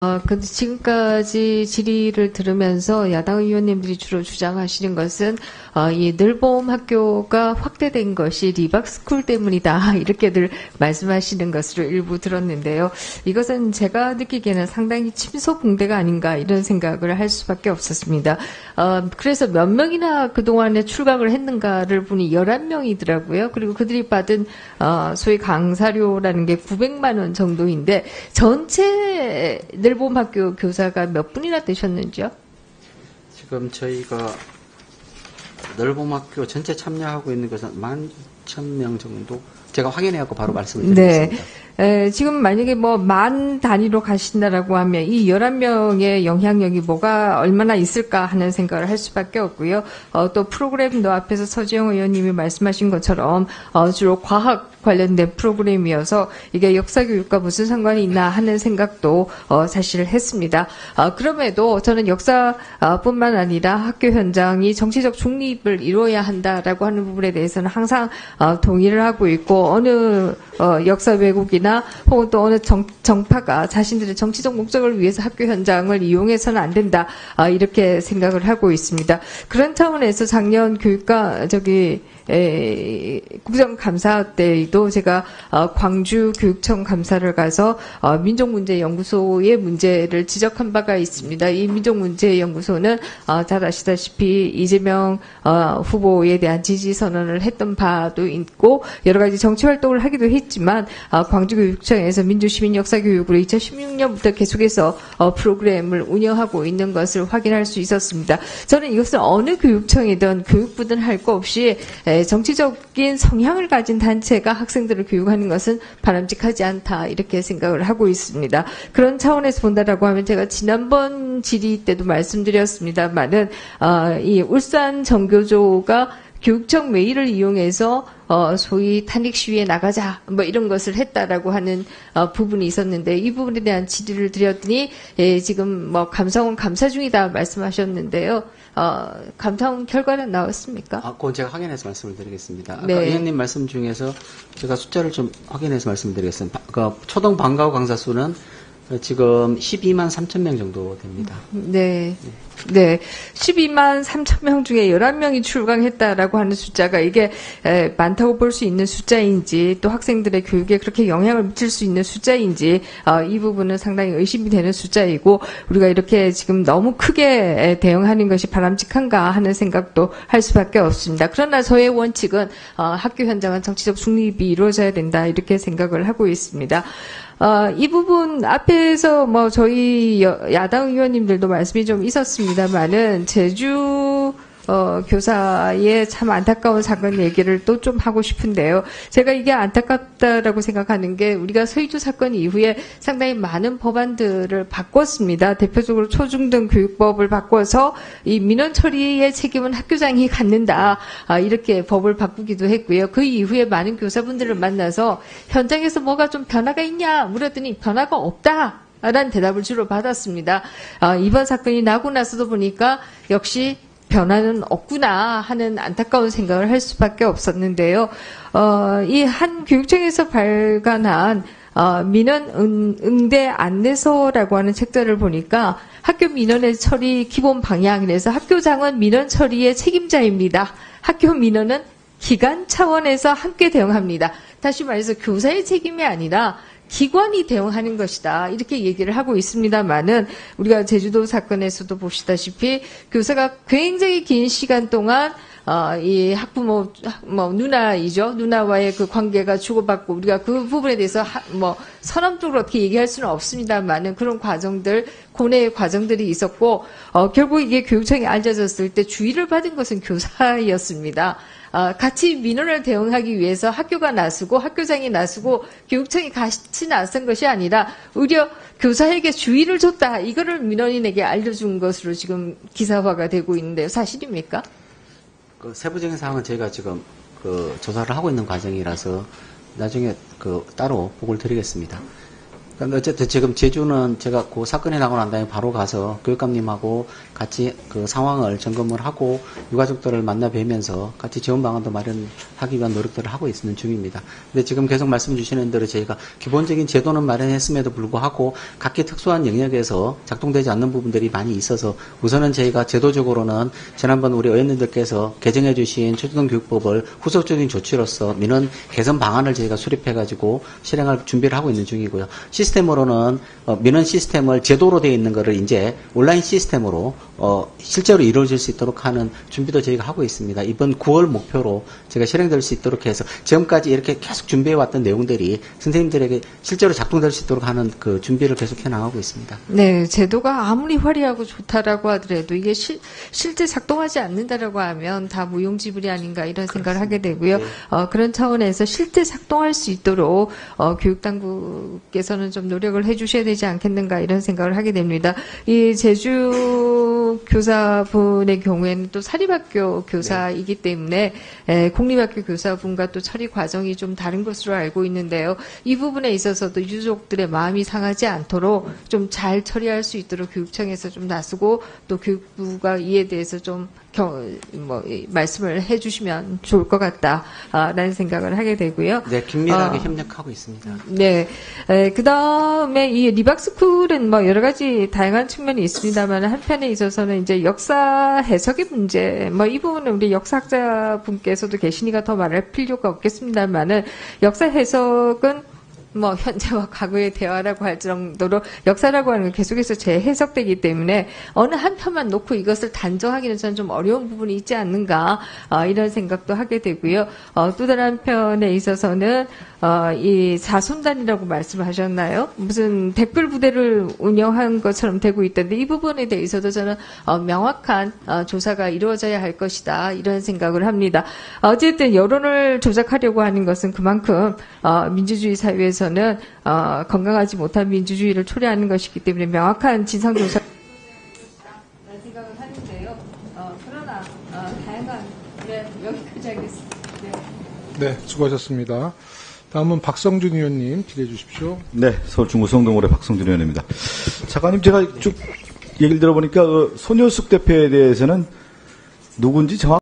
근데 지금까지 질의를 들으면서 야당 의원님들이 주로 주장하시는 것은, 이 늘봄 학교가 확대된 것이 리박스쿨 때문이다. 이렇게들 말씀하시는 것으로 일부 들었는데요. 이것은 제가 느끼기에는 상당히 침소봉대가 아닌가 이런 생각을 할 수밖에 없었습니다. 그래서 몇 명이나 그동안에 출강을 했는가를 보니 11명이더라고요. 그리고 그들이 받은, 소위 강사료라는 게 900만 원 정도인데, 전체 늘봄학교 교사가 몇 분이나 되셨는지요? 지금 저희가 늘봄학교 전체 참여하고 있는 것은 11,000명 정도 제가 확인해갖고 바로 말씀을 드리겠습니다. 네. 지금 만약에 만 단위로 가신다라고 하면 이 11명의 영향력이 얼마나 있을까 하는 생각을 할 수밖에 없고요. 또 프로그램도 앞에서 서지영 의원님이 말씀하신 것처럼, 주로 과학 관련된 프로그램이어서 이게 역사교육과 무슨 상관이 있나 하는 생각도 사실 했습니다. 그럼에도 저는 역사뿐만 아니라 학교 현장이 정치적 중립을 이루어야 한다라고 하는 부분에 대해서는 항상 동의를 하고 있고, 어느 역사 왜곡이나 혹은 또 어느 정파가 자신들의 정치적 목적을 위해서 학교 현장을 이용해서는 안 된다, 이렇게 생각을 하고 있습니다. 그런 차원에서 작년 국정감사 때에도 제가 광주 교육청 감사를 가서 민족문제연구소의 문제를 지적한 바가 있습니다. 이 민족문제연구소는 잘 아시다시피 이재명 후보에 대한 지지 선언을 했던 바도 있고 여러 가지 정치 활동을 하기도 했지만, 광주교육청에서 민주시민 역사교육으로 2016년부터 계속해서 프로그램을 운영하고 있는 것을 확인할 수 있었습니다. 저는 이것을 어느 교육청이든 교육부든 할 거 없이 정치적인 성향을 가진 단체가 학생들을 교육하는 것은 바람직하지 않다, 이렇게 생각을 하고 있습니다. 그런 차원에서 본다라고 하면 제가 지난번 질의 때도 말씀드렸습니다만은, 이 울산 정교조가 교육청 메일을 이용해서 소위 탄핵 시위에 나가자 이런 것을 했다라고 하는 부분이 있었는데, 이 부분에 대한 질의를 드렸더니 지금 감사원 감사 중이다 말씀하셨는데요. 감사원 결과는 나왔습니까? 그건 제가 확인해서 말씀을 드리겠습니다. 아까 네. 의원님 말씀 중에서 제가 숫자를 좀 확인해서 말씀드리겠습니다. 초등 방과후 강사 수는 지금 12만 3천 명 정도 됩니다. 네. 12만 3천 명 중에 11명이 출강했다라고 하는 숫자가 이게 많다고 볼 수 있는 숫자인지, 또 학생들의 교육에 그렇게 영향을 미칠 수 있는 숫자인지, 이 부분은 상당히 의심이 되는 숫자이고, 우리가 이렇게 지금 너무 크게 대응하는 것이 바람직한가 하는 생각도 할 수밖에 없습니다. 그러나 저의 원칙은 학교 현장은 정치적 중립이 이루어져야 된다, 이렇게 생각을 하고 있습니다. 이 부분 앞에서 저희 야당 의원님들도 말씀이 좀 있었습니다만은, 제주 교사의 참 안타까운 사건 얘기를 또 좀 하고 싶은데요. 제가 이게 안타깝다라고 생각하는 게, 우리가 서희주 사건 이후에 상당히 많은 법안들을 바꿨습니다. 대표적으로 초중등 교육법을 바꿔서 이 민원 처리의 책임은 학교장이 갖는다, 이렇게 법을 바꾸기도 했고요. 그 이후에 많은 교사분들을 만나서 현장에서 뭐가 좀 변화가 있냐 물었더니 변화가 없다 라는 대답을 주로 받았습니다. 이번 사건이 나고 나서도 보니까 역시 변화는 없구나 하는 안타까운 생각을 할 수밖에 없었는데요. 이 한 교육청에서 발간한 민원 응대 안내서라고 하는 책자를 보니까, 학교 민원의 처리 기본 방향에서 학교장은 민원 처리의 책임자입니다. 학교 민원은 기관 차원에서 함께 대응합니다. 다시 말해서 교사의 책임이 아니라 기관이 대응하는 것이다, 이렇게 얘기를 하고 있습니다만은, 우리가 제주도 사건에서도 보시다시피 교사가 굉장히 긴 시간 동안 이 학부모 누나와의 그 관계가 주고받고, 우리가 그 부분에 대해서 선언적으로 어떻게 얘기할 수는 없습니다만은, 그런 과정들, 고뇌의 과정들이 있었고, 결국 이게 교육청에 알려졌을 때 주의를 받은 것은 교사였습니다. 같이 민원을 대응하기 위해서 학교가 나서고 학교장이 나서고 교육청이 같이 나선 것이 아니라 오히려 교사에게 주의를 줬다, 이거를 민원인에게 알려준 것으로 지금 기사화가 되고 있는데요. 사실입니까? 세부적인 사항은 저희가 지금 조사를 하고 있는 과정이라서 나중에 따로 보고를 드리겠습니다. 그러니까 어쨌든 지금 제주는 제가 그 사건이 나고 난 다음에 바로 가서 교육감님하고 같이 그 상황을 점검을 하고 유가족들을 만나 뵈면서 같이 지원 방안도 마련하기 위한 노력들을 하고 있는 중입니다. 근데 지금 계속 말씀 주시는 대로 저희가 기본적인 제도는 마련했음에도 불구하고 각기 특수한 영역에서 작동되지 않는 부분들이 많이 있어서 우선은 저희가 제도적으로는 지난번 우리 의원님들께서 개정해 주신 초중등교육법을 후속적인 조치로서 민원 개선 방안을 저희가 수립해가지고 실행할 준비를 하고 있는 중이고요. 시스템으로는 민원 시스템을 제도로 되어 있는 거를 이제 온라인 시스템으로 실제로 이루어질 수 있도록 하는 준비도 저희가 하고 있습니다. 이번 9월 목표로 제가 실행될 수 있도록 해서 지금까지 이렇게 계속 준비해왔던 내용들이 선생님들에게 실제로 작동될 수 있도록 하는 그 준비를 계속해 나가고 있습니다. 네, 제도가 아무리 화려하고 좋다라고 하더라도 이게 실제 작동하지 않는다라고 하면 다 무용지물이 아닌가 이런 생각을 하게 되고요. 네. 그런 차원에서 실제 작동할 수 있도록 교육당국께서는 좀 노력을 해주셔야 되지 않겠는가 이런 생각을 하게 됩니다. 이 제주 교사분의 경우에는 또 사립학교 교사이기 때문에 공립학교 교사분과 또 처리 과정이 좀 다른 것으로 알고 있는데요. 이 부분에 있어서도 유족들의 마음이 상하지 않도록 좀 잘 처리할 수 있도록 교육청에서 좀 나서고 또 교육부가 이에 대해서 좀 말씀을 해주시면 좋을 것 같다라는 생각을 하게 되고요. 네, 긴밀하게 협력하고 있습니다. 네, 그 다음에 이 리박스쿨은 뭐 여러 가지 다양한 측면이 있습니다만 한편에 있어서는 이제 역사 해석의 문제, 뭐 이 부분은 우리 역사학자 분께서도 계시니까 더 말할 필요가 없겠습니다만은 역사 해석은 뭐 현재와 과거의 대화라고 할 정도로 역사라고 하는 건 계속해서 재해석되기 때문에 어느 한 편만 놓고 이것을 단정하기는 저는 좀 어려운 부분이 있지 않는가 이런 생각도 하게 되고요. 또 다른 한편에 있어서는 이 사손단이라고 말씀하셨나요? 무슨 댓글 부대를 운영한 것처럼 되고 있던데 이 부분에 대해서도 저는 명확한 조사가 이루어져야 할 것이다 이런 생각을 합니다. 어쨌든 여론을 조작하려고 하는 것은 그만큼 민주주의 사회에서는 건강하지 못한 민주주의를 초래하는 것이기 때문에 명확한 진상조사 라는 생각을 하는데요. 그러나 다양한 여기까지 하겠습니다. 네, 수고하셨습니다. 다음은 박성준 의원님 질의해 주십시오. 네, 서울 중구성동구의 박성준 의원입니다. 차관님, 제가 쭉 얘기를 들어보니까 소녀숙 대표에 대해서는 누군지 정확